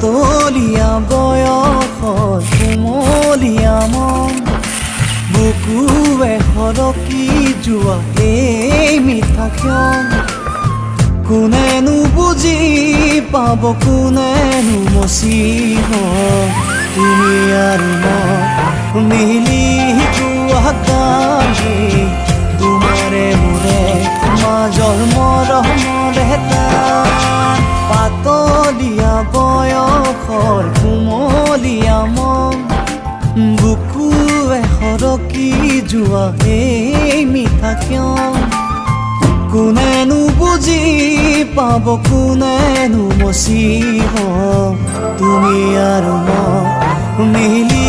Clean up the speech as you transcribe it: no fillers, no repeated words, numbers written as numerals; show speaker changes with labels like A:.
A: পাতলীয়া বয়সৰ কুমলীয়া মন বুকুৱে সৰকি যোৱা এই মিঠা ক্ষণ কোনেনো বুজি পাব কোনেনো মচিব তুমি আৰু মই মিলি যোৱা গানে তোমাৰে মোৰে মাজৰ মৰমৰ এটা পাতলীয়া বয়সৰ কুমলীয়া মন বুকুৱে সৰকি যোৱা এই মিঠা ক্ষণ কোনেনো বুজি পাব কোনেনো মচিব তুমি আৰু মই মিলি